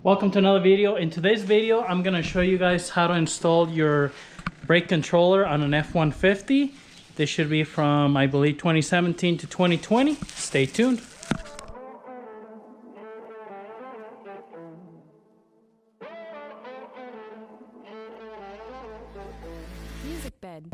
Welcome to another video. In today's video, I'm going to show you guys how to install your brake controller on an F-150. This should be from, I believe, 2017 to 2020. Stay tuned. Music bed.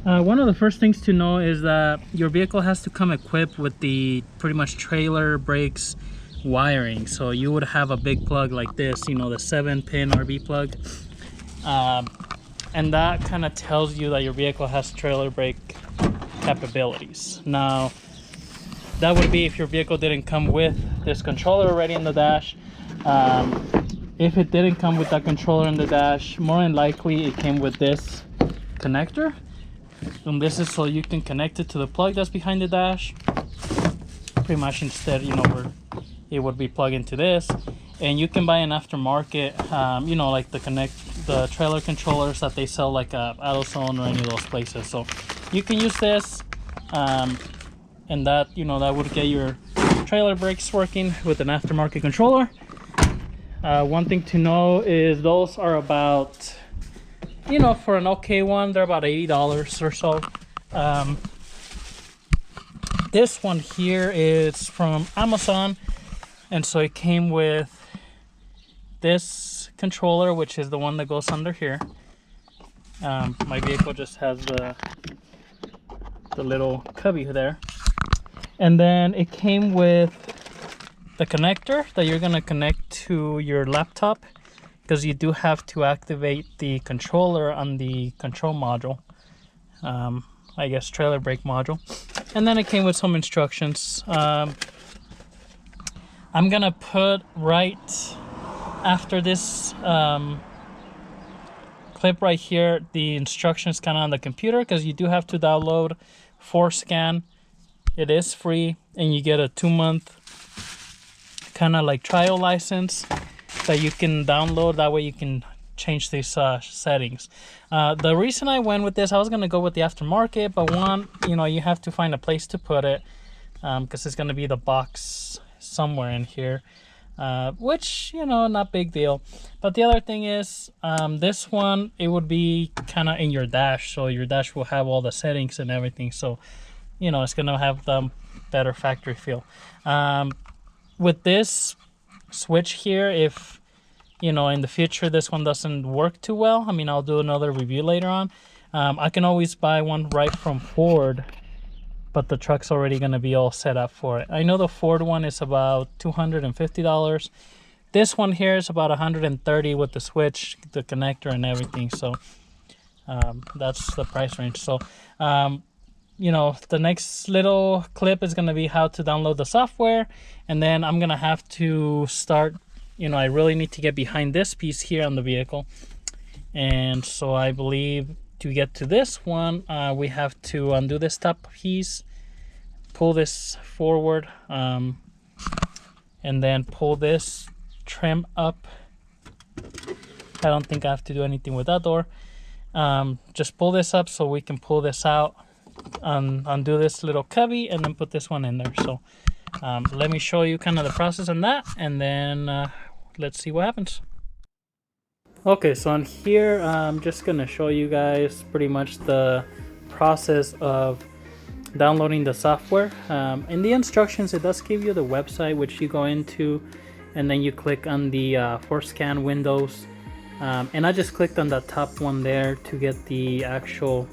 One of the first things to know is that your vehicle has to come equipped with the pretty much trailer brakes wiring. So you would have a big plug like this, you know, the 7-pin RB plug. And that kind of tells you that your vehicle has trailer brake capabilities. Now, that would be if your vehicle didn't come with this controller already in the dash. If it didn't come with that controller in the dash, more than likely it came with this connector. And this is so you can connect it to the plug that's behind the dash. Pretty much instead, you know, where it would be plugged into this. And you can buy an aftermarket, you know, like the trailer controllers that they sell like AutoZone or any of those places. So you can use this, and that, you know, that would get your trailer brakes working with an aftermarket controller. One thing to know is those are about, you know, for an okay one, they're about $80 or so. This one here is from Amazon, and so it came with this controller, which is the one that goes under here. My vehicle just has the little cubby there, and then it came with the connector that you're gonna connect to your laptop, because you do have to activate the controller on the control module, I guess trailer brake module. And then it came with some instructions. I'm gonna put right after this clip right here the instructions kind of on the computer, because you do have to download ForScan. It is free, and you get a 2-month kind of like trial license that you can download. That way you can change these settings. The reason I went with this, I was going to go with the aftermarket, but one, you know, you have to find a place to put it, because it's going to be the box somewhere in here, which, you know, not big deal. But the other thing is, this one, it would be kind of in your dash, so your dash will have all the settings and everything, so, you know, it's going to have the better factory feel. With this switch here, if, you know, in the future this one doesn't work too well, I mean, I'll do another review later on. I can always buy one right from Ford, but the truck's already going to be all set up for it. I know the Ford one is about $250. This one here is about $130 with the switch, the connector and everything. So that's the price range. So you know, the next little clip is going to be how to download the software, and then I'm going to have to start, you know, I really need to get behind this piece here on the vehicle. And so I believe to get to this one, we have to undo this top piece, pull this forward, and then pull this trim up. I don't think I have to do anything with that door. Just pull this up so we can pull this out, undo this little cubby, and then put this one in there. So let me show you kind of the process on that, and then let's see what happens. Okay, so on here I'm just gonna show you guys pretty much the process of downloading the software. In the instructions, it does give you the website which you go into, and then you click on the ForScan windows, and I just clicked on that top one there to get the actual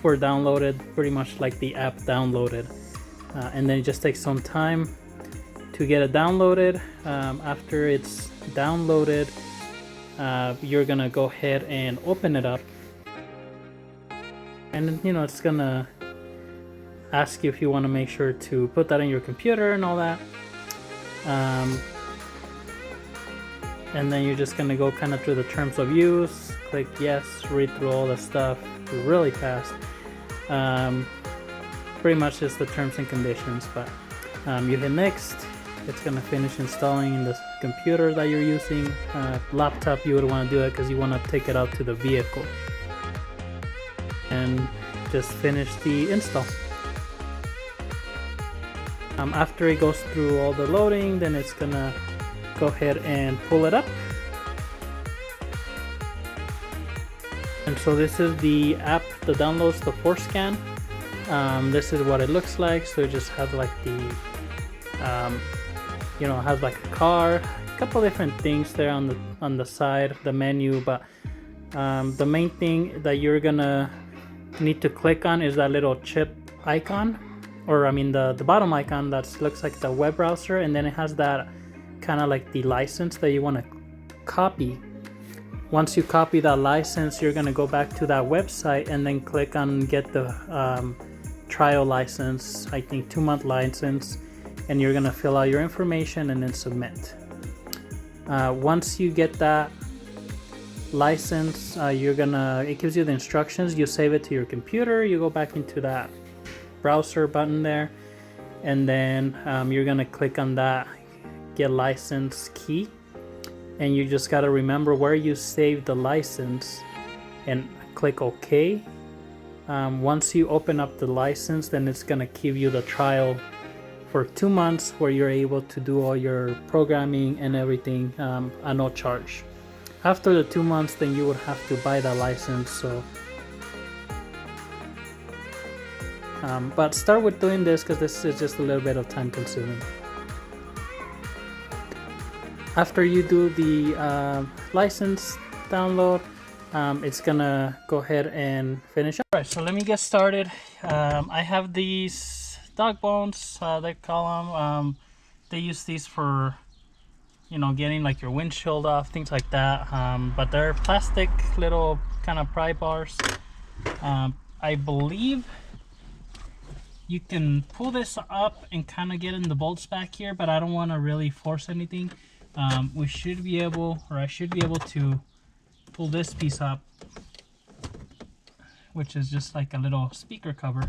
downloaded, pretty much like the app downloaded, and then it just takes some time to get it downloaded. After it's downloaded, you're gonna go ahead and open it up, and you know, it's gonna ask you if you want to make sure to put that in your computer and all that. and then you're just gonna go kind of through the terms of use, click yes, read through all the stuff really fast. Pretty much just the terms and conditions, but you hit next. It's gonna finish installing in the computer that you're using. Laptop, you would want to do it because you want to take it out to the vehicle, and just finish the install. After it goes through all the loading, then it's gonna go ahead and pull it up. And so this is the app that downloads the ForceScan. This is what it looks like. So it just has like the has like a car, a couple different things there on the side, the menu, but the main thing that you're gonna need to click on is that little chip icon, or I mean the bottom icon that looks like the web browser, and then it has that kind of like the license that you want to copy. Once you copy that license, you're gonna go back to that website and then click on get the trial license, I think 2-month license, and you're gonna fill out your information and then submit. Once you get that license, it gives you the instructions. You save it to your computer, you go back into that browser button there, and then you're gonna click on that get license key, and you just got to remember where you saved the license and click OK. Once you open up the license, then it's gonna give you the trial for 2 months where you're able to do all your programming and everything at no charge. After the 2 months, then you would have to buy the license. So but start with doing this because this is just a little bit of time consuming. After you do the license download, it's gonna go ahead and finish up. All right, so let me get started. I have these dog bones, they call them. They use these for, getting like your windshield off, things like that. But they're plastic little kind of pry bars. I believe you can pull this up and kind of get in the bolts back here, but I don't want to really force anything. I should be able to pull this piece up, which is just like a little speaker cover.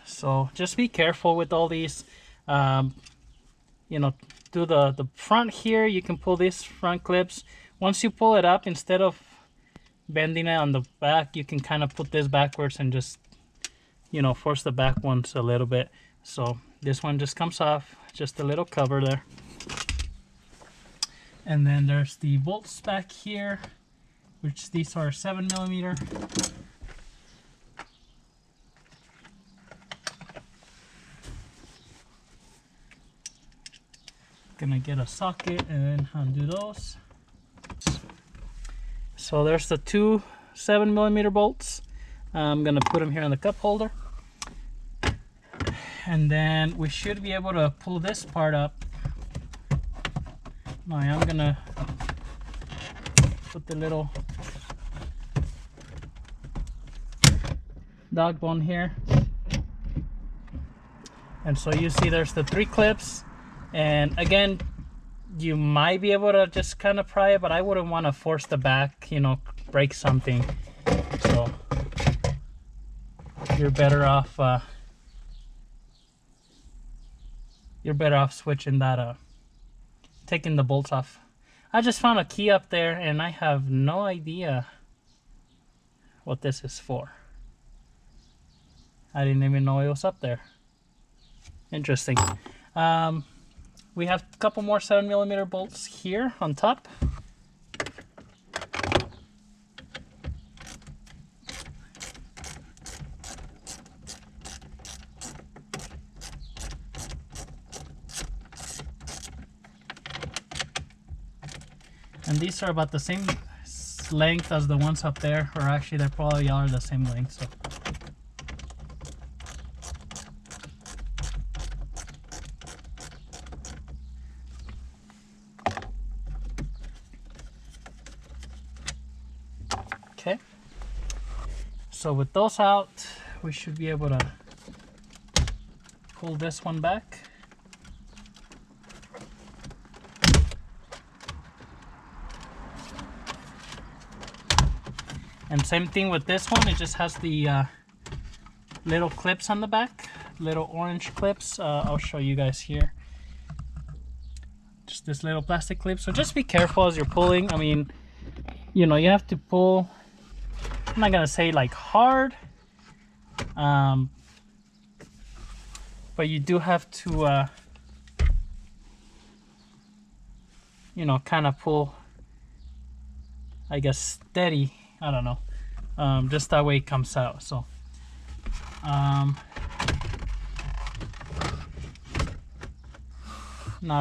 So just be careful with all these. Do the front here. You can pull these front clips. Once you pull it up, instead of bending it on the back, you can kind of put this backwards and just force the back ones a little bit. So this one just comes off, just a little cover there. And then there's the bolts back here, which these are 7mm. Gonna get a socket and undo those. So there's the two 7mm bolts. I'm gonna put them here in the cup holder, and then we should be able to pull this part up. Now I'm gonna put the little dog bone here, and so you see there's the 3 clips. And again, you might be able to just kind of pry it, but I wouldn't want to force the back, break something. So you're better off switching that, taking the bolts off. I just found a key up there and I have no idea what this is for. I didn't even know it was up there. Interesting. We have a couple more 7mm bolts here on top. And these are about the same length as the ones up there, or actually they probably are the same length. So okay, so with those out, we should be able to pull this one back. And same thing with this one, it just has the little clips on the back, little orange clips. I'll show you guys here. Just this little plastic clip. So just be careful as you're pulling. I mean, you know, you have to pull, I'm not gonna say like hard, but you do have to, you know, kind of pull, I guess, steady. I don't know, just that way it comes out. So now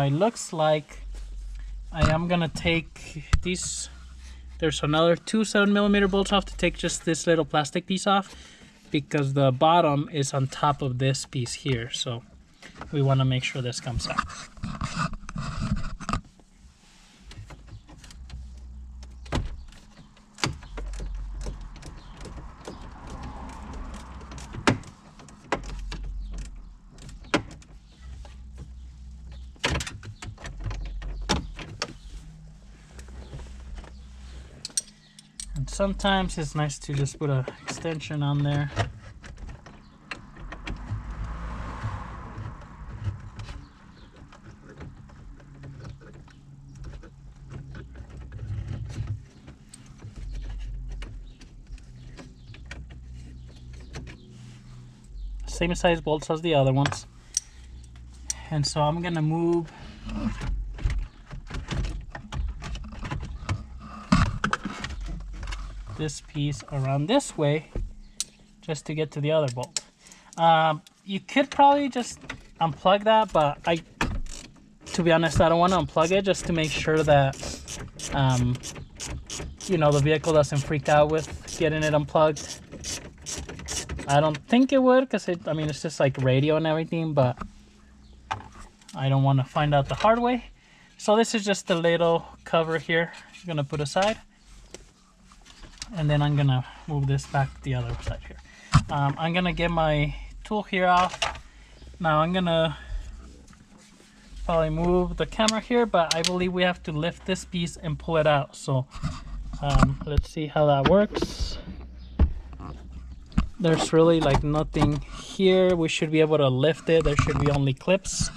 it looks like I am gonna take these, there's another 2 7mm bolts off to take just this little plastic piece off, because the bottom is on top of this piece here, so we want to make sure this comes out. And sometimes it's nice to just put an extension on there. Same size bolts as the other ones. And so I'm gonna move this piece around this way just to get to the other bolt. You could probably just unplug that, but to be honest, I don't want to unplug it, just to make sure that you know, the vehicle doesn't freak out with getting it unplugged. I don't think it would, because I mean, it's just like radio and everything, but I don't want to find out the hard way. So this is just a little cover here I'm gonna put aside. And then I'm gonna move this back the other side here. I'm gonna get my tool here off. Now I'm gonna probably move the camera here, but I believe we have to lift this piece and pull it out. So let's see how that works. There's really like nothing here. We should be able to lift it. There should be only clips.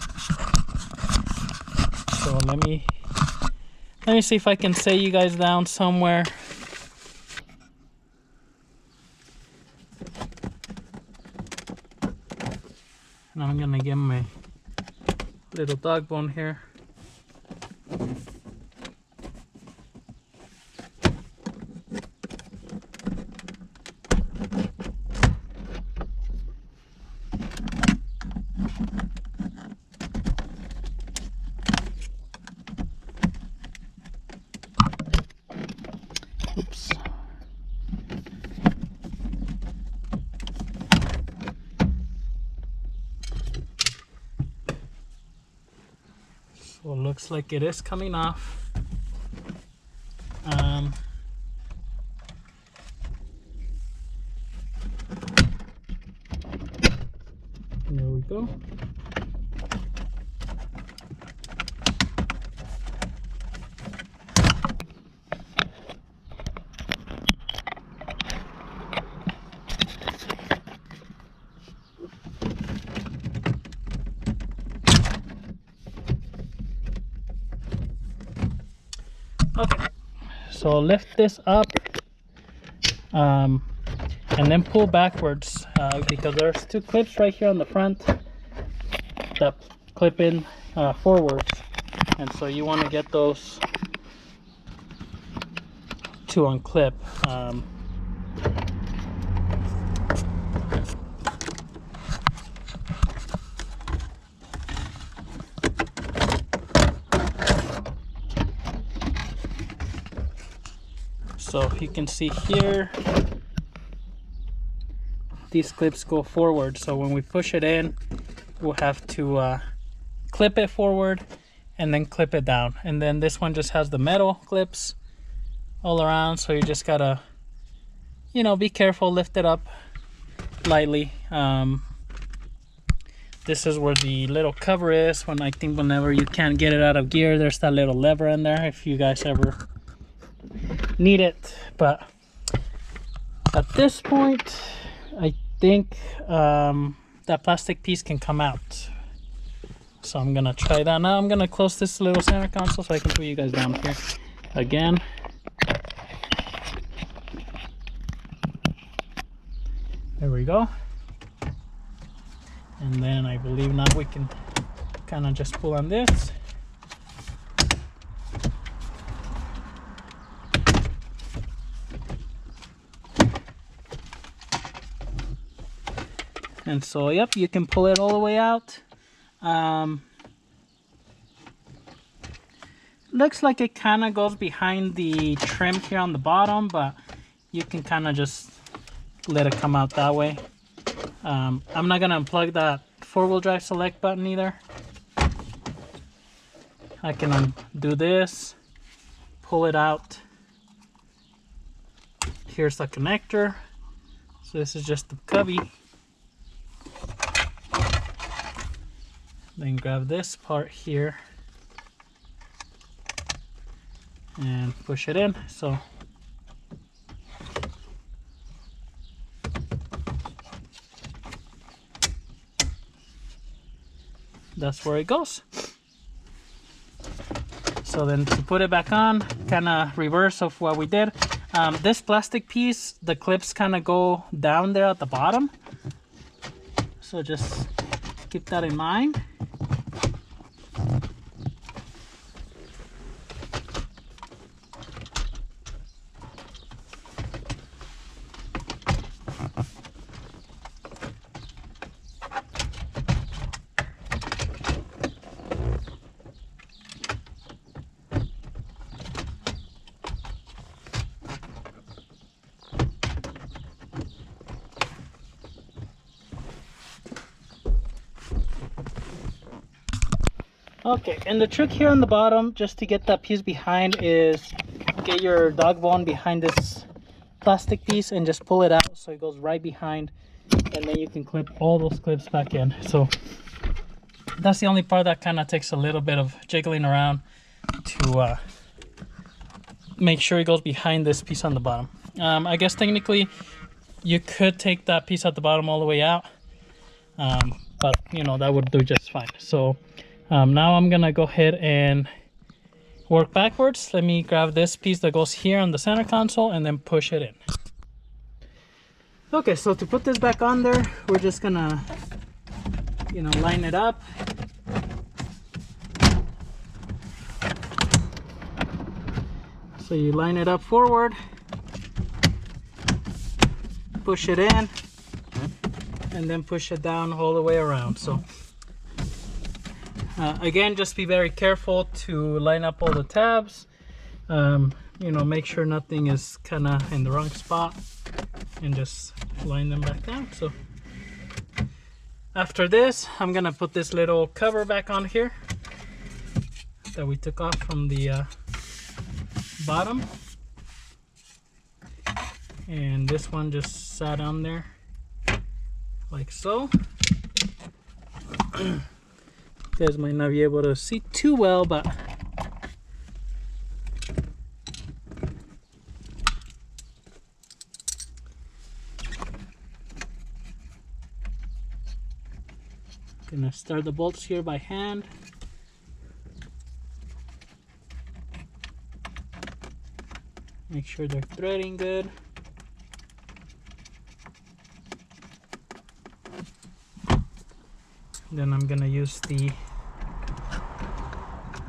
So let me see if I can set you guys down somewhere. And I'm gonna get my little dog bone here. Oops. So it looks like it is coming off. There we go. Okay, so lift this up and then pull backwards because there's 2 clips right here on the front that clip in forwards, and so you want to get those to unclip. So you can see here, these clips go forward. So when we push it in, we'll have to clip it forward and then clip it down. And then this one just has the metal clips all around. So you just gotta, you know, be careful, lift it up lightly. This is where the little cover is. When I think whenever you can't get it out of gear, there's that little lever in there if you guys ever need it. But at this point, I think that plastic piece can come out. So I'm gonna try that now. I'm gonna close this little center console so I can put you guys down here again. There we go. And then I believe now we can kind of just pull on this. And so, yep, you can pull it all the way out. Looks like it kind of goes behind the trim here on the bottom, but you can kind of just let it come out that way. I'm not gonna unplug that four-wheel drive select button either. I can undo this, pull it out. Here's the connector. So this is just the cubby. Then grab this part here and push it in. So that's where it goes. So then to put it back on, kind of reverse of what we did. This plastic piece, the clips kind of go down there at the bottom. So just keep that in mind. Okay, and the trick here on the bottom, just to get that piece behind, is get your dog bone behind this plastic piece and just pull it out so it goes right behind, and then you can clip all those clips back in. So that's the only part that kind of takes a little bit of jiggling around to make sure it goes behind this piece on the bottom. I guess technically you could take that piece at the bottom all the way out, but you know, that would do just fine. So now I'm gonna go ahead and work backwards. Let me grab this piece that goes here on the center console and then push it in. Okay, so to put this back on there, we're just gonna, you know, line it up. So you line it up forward, push it in, and then push it down all the way around. So again, just be very careful to line up all the tabs. You know, make sure nothing is kind of in the wrong spot, and just line them back down. So after this, I'm gonna put this little cover back on here that we took off from the bottom, and this one just sat on there like so. You guys might not be able to see too well, but gonna start the bolts here by hand. Make sure they're threading good. Then I'm gonna use the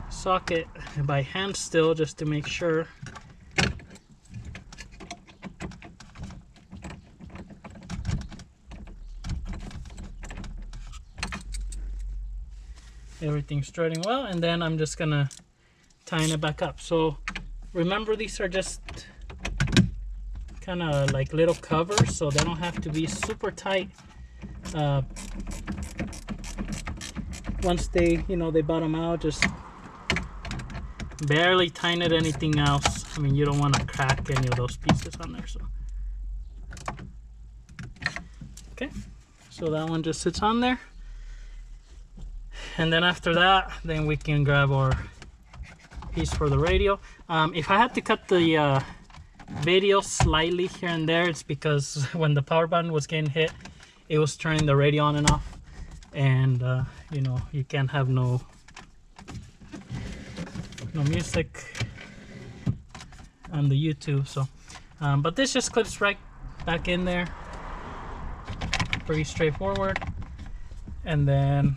socket by hand still, just to make sure. Everything's threading well, and then I'm just gonna tighten it back up. So remember, these are just kind of like little covers, so they don't have to be super tight. Once they, you know, they bottom out, just barely tighten it anything else. I mean, you don't want to crack any of those pieces on there. So okay, so that one just sits on there, and then after that, then we can grab our piece for the radio. If I had to cut the video slightly here and there, it's because when the power button was getting hit, it was turning the radio on and off, and you know, you can't have no music on the YouTube. So but this just clips right back in there, pretty straightforward. And then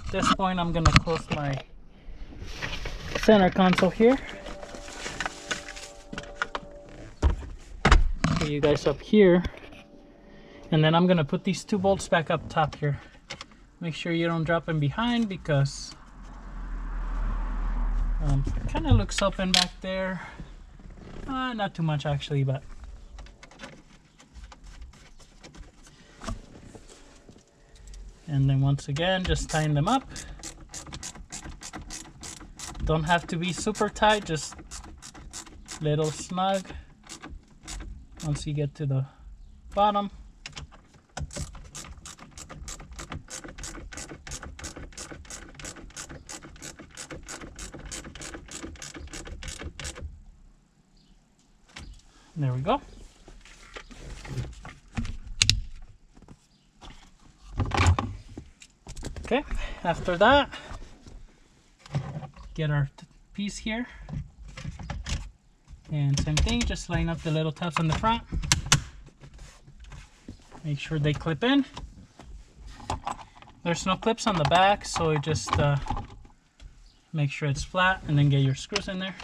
at this point, I'm gonna close my center console here. Put you guys up here, and then I'm gonna put these 2 bolts back up top here. Make sure you don't drop them behind, because kind of looks open back there. Not too much actually, but and then once again, just tighten them up. Don't have to be super tight, just little snug once you get to the bottom. There we go. Okay, after that, get our piece here, and same thing, just line up the little tabs on the front. Make sure they clip in. There's no clips on the back, so you just make sure it's flat, and then get your screws in there.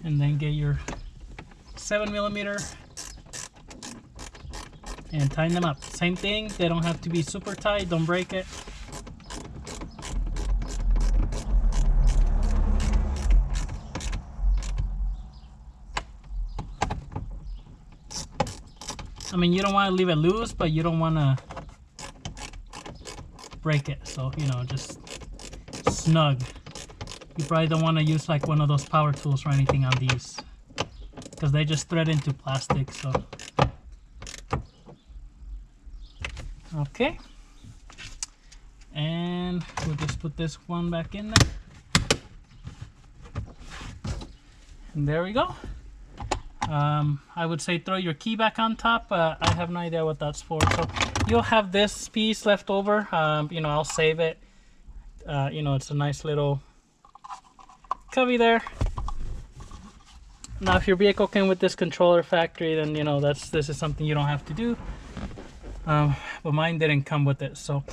And then get your 7mm and tighten them up. Same thing, they don't have to be super tight, don't break it. I mean, you don't want to leave it loose, but you don't want to break it, so you know, just snug. You probably don't want to use like one of those power tools or anything on these, because they just thread into plastic. So okay, and we'll just put this one back in there, and there we go. I would say throw your key back on top. I have no idea what that's for, so you'll have this piece left over. You know, I'll save it. You know, it's a nice little cubby there. Now, if your vehicle came with this controller factory, then you know this is something you don't have to do. But mine didn't come with it, so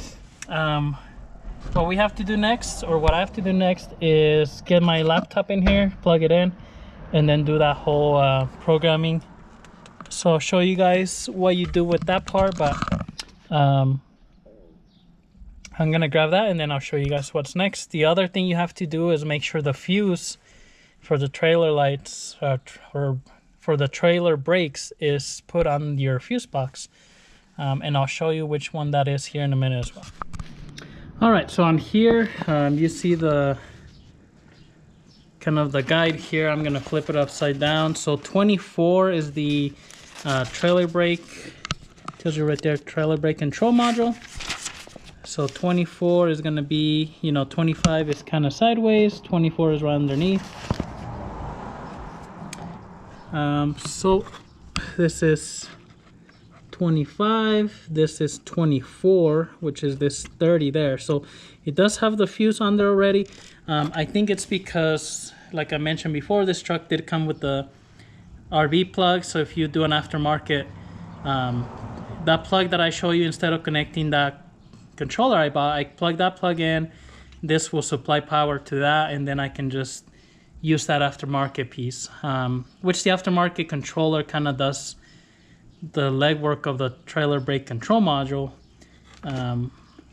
what we have to do next, or what I have to do next, is get my laptop in here, plug it in, and then do that whole programming. So I'll show you guys what you do with that part, but I'm gonna grab that and then I'll show you guys what's next. The other thing you have to do is make sure the fuse for the trailer lights or for the trailer brakes is put on your fuse box, and I'll show you which one that is here in a minute as well. All right, so on here you see the kind of the guide here. I'm gonna flip it upside down. So 24 is the trailer brake, tells you right there, trailer brake control module. So 24 is gonna be, you know, 25 is kind of sideways, 24 is right underneath. So this is 25, this is 24, which is this 30 there. So it does have the fuse on there already. I think it's because, like I mentioned before, this truck did come with the RV plug. So if you do an aftermarket, that plug that I show you, instead of connecting that controller I bought, I plug that plug in. This will supply power to that, and then I can just use that aftermarket piece, which the aftermarket controller kind of does the legwork of the trailer brake control module.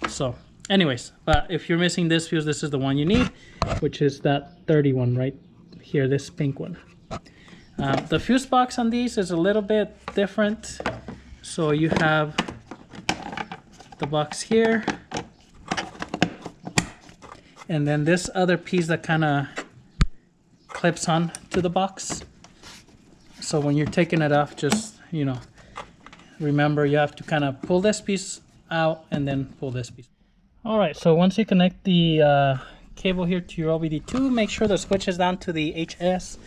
So anyways, but if you're missing this fuse, this is the one you need, which is that 31 right here, this pink one. The fuse box on these is a little bit different. So you have the box here, and then this other piece that kind of clips on to the box. So when you're taking it off, just, you know, remember you have to kind of pull this piece out and then pull this piece. All right, so once you connect the cable here to your OBD2, make sure the switch is down to the HS.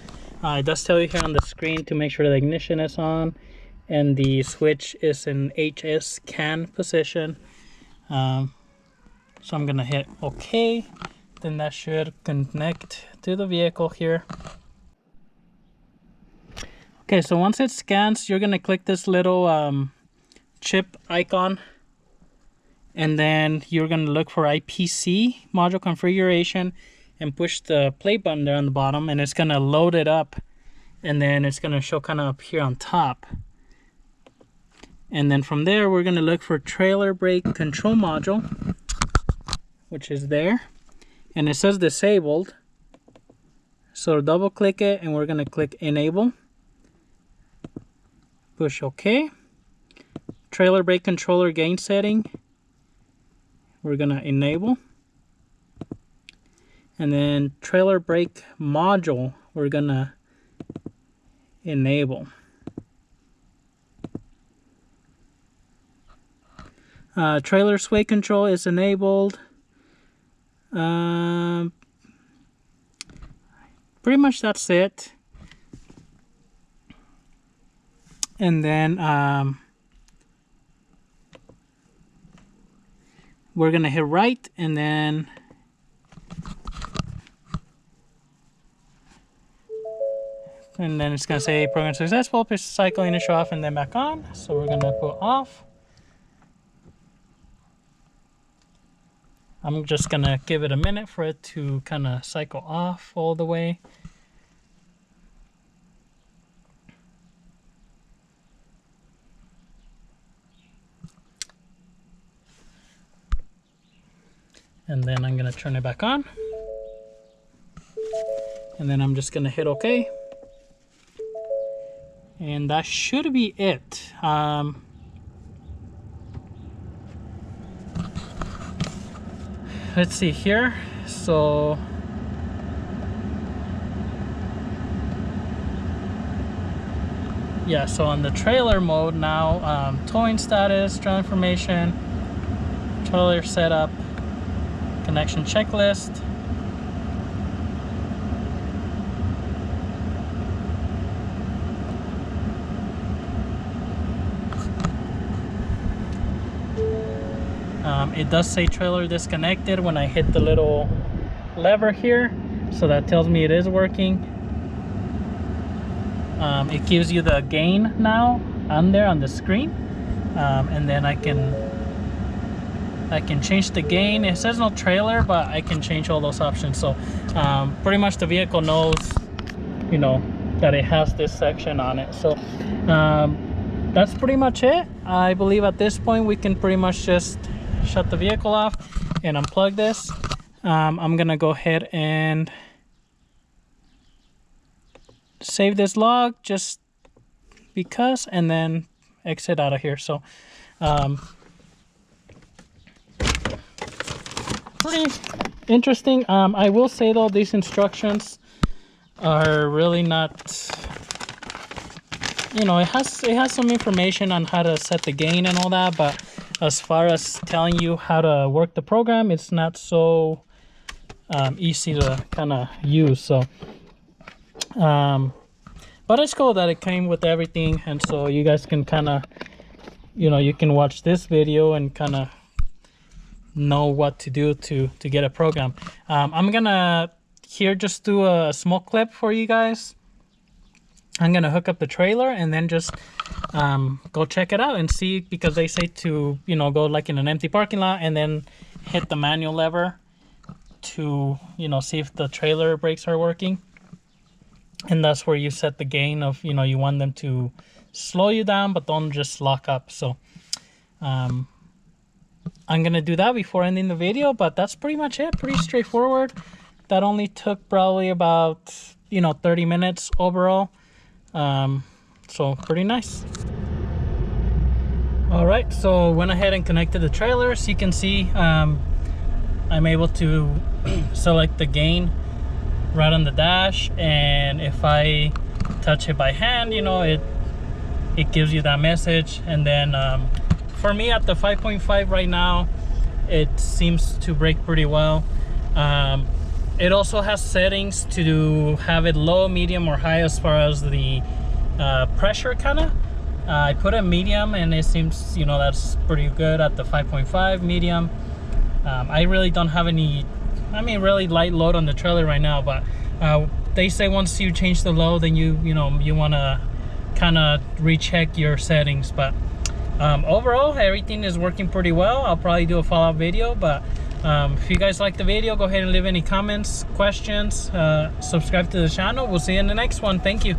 It does tell you here on the screen to make sure the ignition is on and the switch is in HS CAN position. So I'm gonna hit OK. Then that should connect to the vehicle here. Okay, so once it scans, you're gonna click this little chip icon, and then you're gonna look for IPC module configuration and push the play button there on the bottom, and it's gonna load it up, and then it's gonna show kind of up here on top. And then from there, we're gonna look for trailer brake control module, which is there, and it says disabled. So double click it, and we're gonna click enable. Push OK. Trailer brake controller gain setting, we're gonna enable. And then trailer brake module, we're gonna enable. Trailer sway control is enabled. Pretty much that's it. And then we're gonna hit right, and then it's gonna say program successful, push cycle initial off and then back on. So we're gonna put off. I'm just gonna give it a minute for it to kind of cycle off all the way. And then I'm gonna turn it back on. And then I'm just gonna hit OK. And that should be it. Let's see here. So yeah, so on the trailer mode now, towing status, trailer information, trailer setup, connection checklist. It does say trailer disconnected when I hit the little lever here, so that tells me it is working. It gives you the gain now on there on the screen, and then I can change the gain. It says no trailer, but I can change all those options. So pretty much the vehicle knows, you know, that it has this section on it. So that's pretty much it. I believe at this point we can pretty much just shut the vehicle off and unplug this. I'm gonna go ahead and save this log just because, and then exit out of here. So pretty interesting. I will say though, these instructions are really not, you know, it has some information on how to set the gain and all that, but as far as telling you how to work the program, it's not so easy to kind of use. So but it's cool that it came with everything, and so you guys can kind of, you know, you can watch this video and kind of know what to do to get a program. I'm gonna here just do a small clip for you guys. I'm gonna hook up the trailer and then just go check it out and see, because they say to, you know, go like in an empty parking lot and then hit the manual lever to, you know, see if the trailer brakes are working. and that's where you set the gain of, you know, you want them to slow you down but don't just lock up. So I'm gonna do that before ending the video, but that's pretty much it. Pretty straightforward. That only took probably about, you know, 30 minutes overall. So pretty nice. All right, so went ahead and connected the trailers. You can see I'm able to select the gain right on the dash, and if I touch it by hand, you know, it gives you that message. And then for me at the 5.5 right now, it seems to brake pretty well. It also has settings to have it low, medium, or high as far as the pressure kind of. I put a medium, and it seems, you know, that's pretty good at the 5.5 medium. I really don't have any, I mean, really light load on the trailer right now, but they say once you change the load, then you know, you want to kind of recheck your settings. But overall, everything is working pretty well. I'll probably do a follow-up video, but if you guys like the video, go ahead and leave any comments, questions, subscribe to the channel. We'll see you in the next one. Thank you.